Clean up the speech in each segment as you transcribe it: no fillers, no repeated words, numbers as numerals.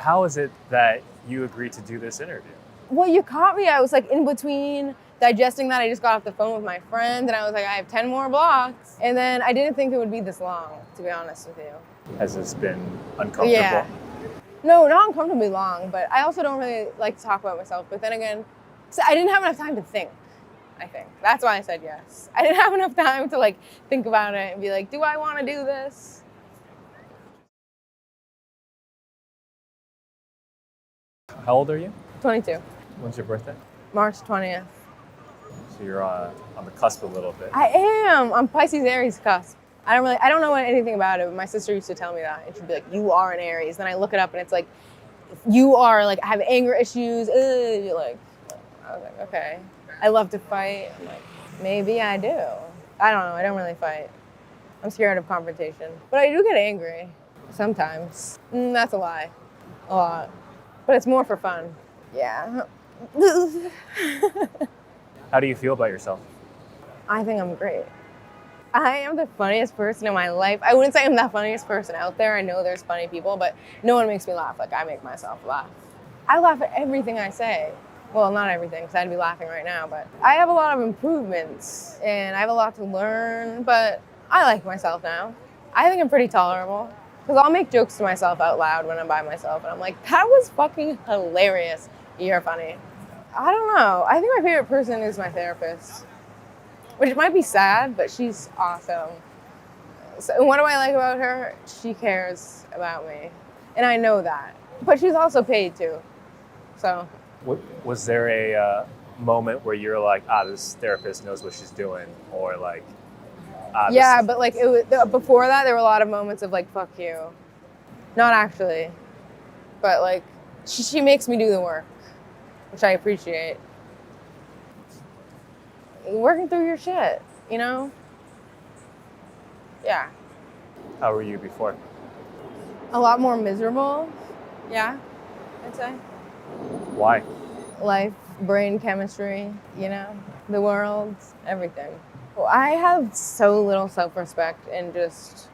How is it that you agreed to do this interview? Well, you caught me. I was like in between digesting that. I just got off the phone with my friend and I was like, I have 10 more blocks. And then I didn't think it would be this long, to be honest with you. Has this been uncomfortable? Yeah. No, not uncomfortably long, but I also don't really like to talk about myself. But then again, so I didn't have enough time to think, I think. That's why I said yes. I didn't have enough time to like think about it and be like, do I want to do this? How old are you? 22. When's your birthday? March 20th. So you're on the cusp a little bit. I am. I'm Pisces Aries cusp. I don't know anything about it, but my sister used to tell me that. And she'd be like, you are an Aries. Then I look it up and it's like, you are like, have anger issues. You're like, I was like, okay. I love to fight. I'm like, maybe I do. I don't know. I don't really fight. I'm scared of confrontation. But I do get angry sometimes. That's a lie. A lot. But it's more for fun. Yeah. How do you feel about yourself? I think I'm great. I am the funniest person in my life. I wouldn't say I'm the funniest person out there. I know there's funny people, but no one makes me laugh like I make myself laugh. I laugh at everything I say. Well, not everything, because I'd be laughing right now, but I have a lot of improvements, and I have a lot to learn, but I like myself now. I think I'm pretty tolerable, because I'll make jokes to myself out loud when I'm by myself, and I'm like, that was fucking hilarious. You're funny. I don't know. I think my favorite person is my therapist. Which might be sad, but she's awesome. So, and what do I like about her? She cares about me. And I know that. But she's also paid too. So. Was there a moment where you're like, this therapist knows what she's doing? Or like, yeah, but like before that, there were a lot of moments of like, fuck you. Not actually. But like, she makes me do the work, which I appreciate. Working through your shit, you know? Yeah. How were you before? A lot more miserable, yeah, I'd say. Why? Life, brain chemistry, you know? The world, everything. Well, I have so little self-respect and just,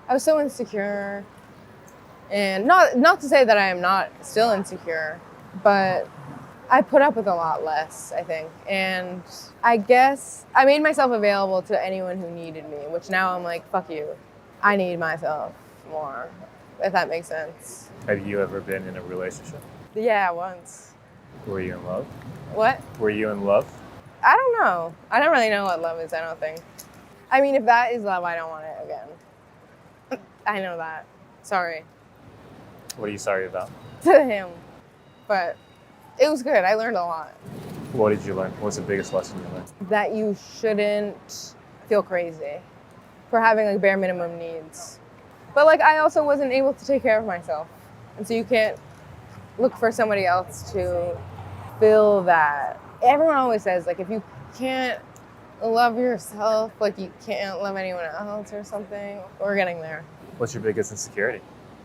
I was so insecure. And not to say that I am not still insecure, but I put up with a lot less, I think. And I guess I made myself available to anyone who needed me, which now I'm like, fuck you. I need myself more, if that makes sense. Have you ever been in a relationship? Yeah, once. Were you in love? What? Were you in love? I don't know. I don't really know what love is, I don't think. I mean, if that is love, I don't want it again. I know that. Sorry. What are you sorry about? To him. But it was good. I learned a lot. What did you learn? What's the biggest lesson you learned? That you shouldn't feel crazy for having like bare minimum needs. But like I also wasn't able to take care of myself. And so you can't look for somebody else to fill that. Everyone always says like if you can't love yourself, like you can't love anyone else or something. We're getting there. What's your biggest insecurity?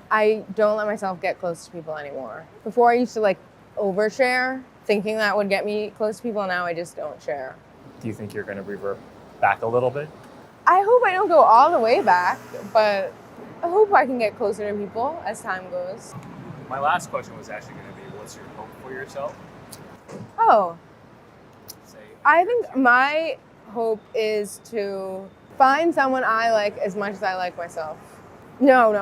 I don't let myself get close to people anymore. Before I used to like overshare, thinking that would get me close to people. Now I just don't share. Do you think you're going to revert back a little bit? I hope I don't go all the way back, but I hope I can get closer to people as time goes. My last question was actually going to be, what's your hope for yourself? Oh, I think my hope is to find someone I like as much as I like myself. No.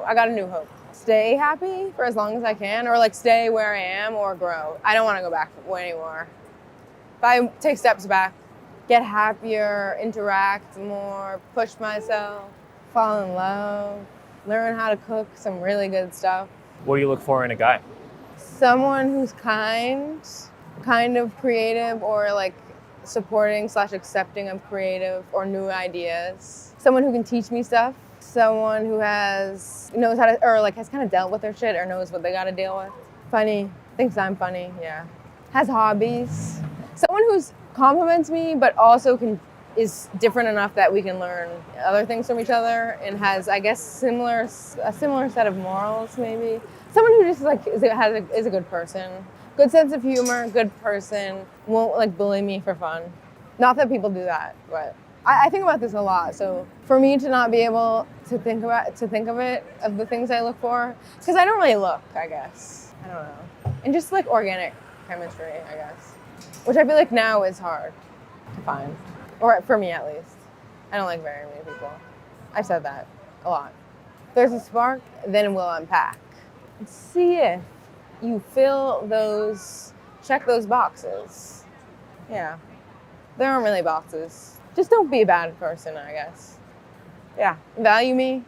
I got a new hope. Stay happy for as long as I can, or like stay where I am or grow. I don't want to go back anymore. If I take steps back, get happier, interact more, push myself, fall in love, learn how to cook some really good stuff. What do you look for in a guy? Someone who's kind of creative, or like supporting / accepting of creative or new ideas. Someone who can teach me stuff. Someone who knows how to, or like has kind of dealt with their shit or knows what they got to deal with. Funny, thinks I'm funny, yeah. Has hobbies. Someone who's compliments me, but also is different enough that we can learn other things from each other, and has, I guess, a similar set of morals, maybe. Someone who just like is a good person, good sense of humor, good person, won't like bully me for fun. Not that people do that, but I think about this a lot. So for me to not be able to think of the things I look for, because I don't really look, I guess. I don't know. And just like organic chemistry, I guess. Which I feel like now is hard to find. Or for me at least. I don't like very many people. I've said that a lot. If there's a spark, then we'll unpack. And see if you check those boxes. Yeah. There aren't really boxes. Just don't be a bad person, I guess. Yeah. Value me.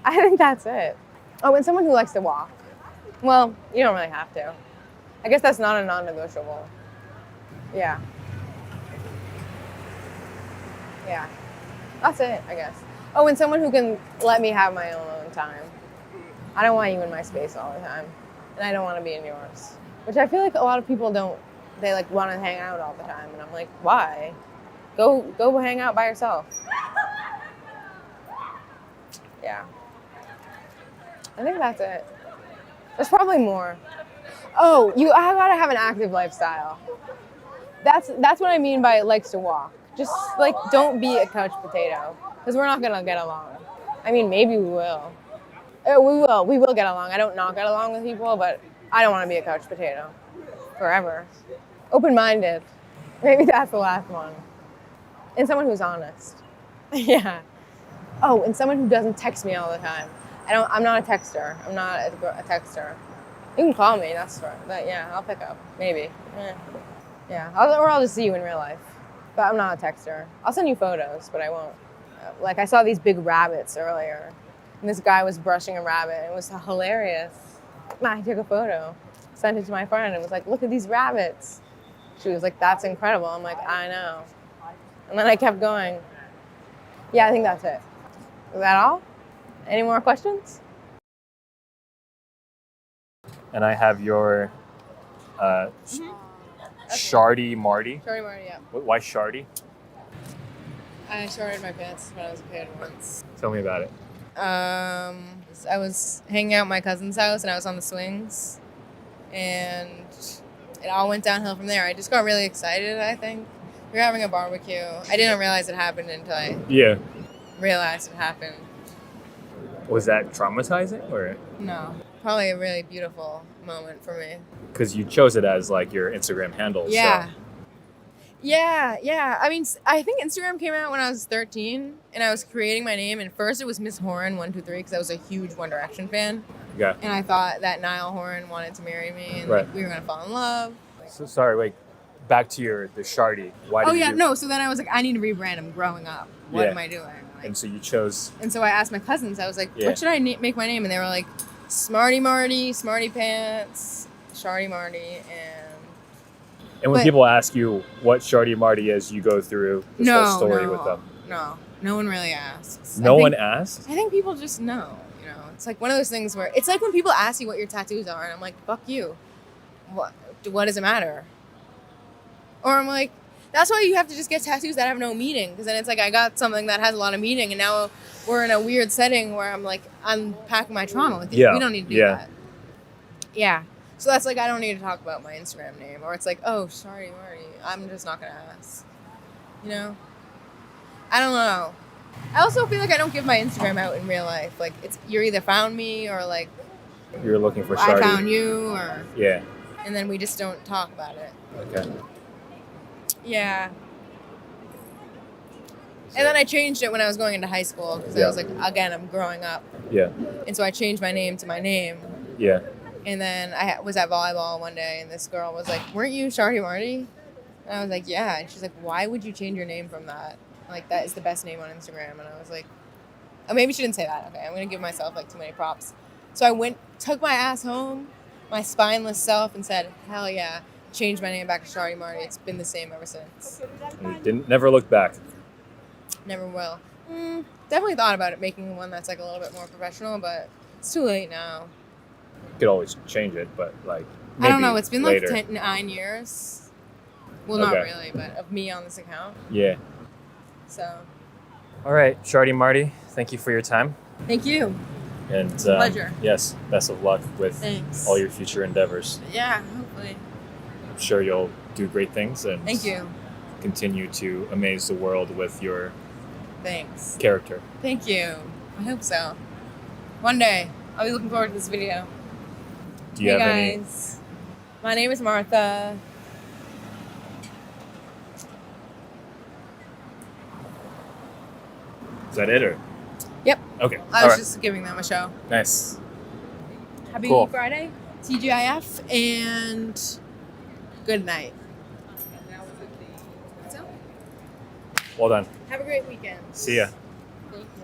I think that's it. Oh, and someone who likes to walk. Well, you don't really have to. I guess that's not a non-negotiable. Yeah. Yeah. That's it, I guess. Oh, and someone who can let me have my own alone time. I don't want you in my space all the time. And I don't want to be in yours. Which I feel like a lot of people don't. They like want to hang out all the time. And I'm like, why? Go hang out by yourself. Yeah. I think that's it. There's probably more. Oh, I gotta have an active lifestyle. That's what I mean by likes to walk. Just like don't be a couch potato, because we're not gonna get along. I mean, maybe we will. We will get along. I don't not get along with people, but I don't want to be a couch potato forever. Open-minded. Maybe that's the last one. And someone who's honest. Yeah. Oh, and someone who doesn't text me all the time. I'm not a texter. I'm not a texter. You can call me, that's right. But yeah, I'll pick up. Maybe. Yeah. Or I'll just see you in real life. But I'm not a texter. I'll send you photos, but I won't. Like I saw these big rabbits earlier. And this guy was brushing a rabbit. It was hilarious. I took a photo, sent it to my friend, and was like, look at these rabbits. She was like, that's incredible. I'm like, I know. And then I kept going. Yeah, I think that's it. Is that all? Any more questions? And I have your Shardy Marty. Shardy Marty, yeah. Why Shardy? I shorted my pants when I was a kid once. Tell me about it. I was hanging out at my cousin's house and I was on the swings. And it all went downhill from there. I just got really excited, I think. We were having a barbecue. I didn't realize it happened until I realized it happened. Was that traumatizing or? No. Probably a really beautiful moment for me. Because you chose it as like your Instagram handle. Yeah. So. Yeah. I mean, I think Instagram came out when I was 13 and I was creating my name. And first it was Miss Horan 123 because I was a huge One Direction fan. Yeah. And I thought that Niall Horan wanted to marry me and like, we were going to fall in love. So sorry, wait. Back to the Shardy. Why did you? No. So then I was like, I need to rebrand. I'm growing up. What am I doing? Like, and so you chose. And so I asked my cousins. I was like, what should I make my name? And they were like, Smarty Marty, Smarty Pants, Shardy Marty, And when people ask you what Shardy Marty is, you go through this whole story with them. No one really asks. No one asks? I think people just know. You know, it's like one of those things where it's like when people ask you what your tattoos are, and I'm like, fuck you. What does it matter? Or I'm like, that's why you have to just get tattoos that have no meaning. Because then it's like I got something that has a lot of meaning, and now we're in a weird setting where I'm like, I'm packing my trauma with you. Yeah. We don't need to do that. Yeah. So that's like, I don't need to talk about my Instagram name. Or it's like, oh, sorry, Marty. I'm just not going to ask. You know? I don't know. I also feel like I don't give my Instagram out in real life. Like, you're either found me or like... You're looking for Shardy. I found you or... Yeah. And then we just don't talk about it. Okay. Yeah. And then I changed it when I was going into high school because I was like, again, I'm growing up. Yeah. And so I changed my name to my name. Yeah. And then I was at volleyball one day and this girl was like, weren't you Shardy Marty? And I was like, yeah. And she's like, why would you change your name from that? Like, that is the best name on Instagram. And I was like, oh, maybe she didn't say that. Okay, I'm going to give myself like too many props. So I took my ass home, my spineless self, and said, hell yeah. Changed my name back to Shardy Marty. It's been the same ever since. And never looked back. Never will. Definitely thought about it, making one that's like a little bit more professional, but it's too late now. You could always change it, but like maybe I don't know. It's been later. like 9 years. Well, not really, but of me on this account. Yeah. So. All right, Shardy Marty, thank you for your time. Thank you. And pleasure. Yes, best of luck with all your future endeavors. Yeah, hopefully. I'm sure you'll do great things and thank you. Continue to amaze the world with your Thanks. character. Thank you. I hope so. One day, I'll be looking forward to this video. Do you Hey have any? guys, my name is Martha. Is that it or? Yep. Okay. I All was right. just giving them a show. Nice. Happy Cool. Friday, TGIF, and good night. So, Well done. have a great weekend. See ya. Thank you.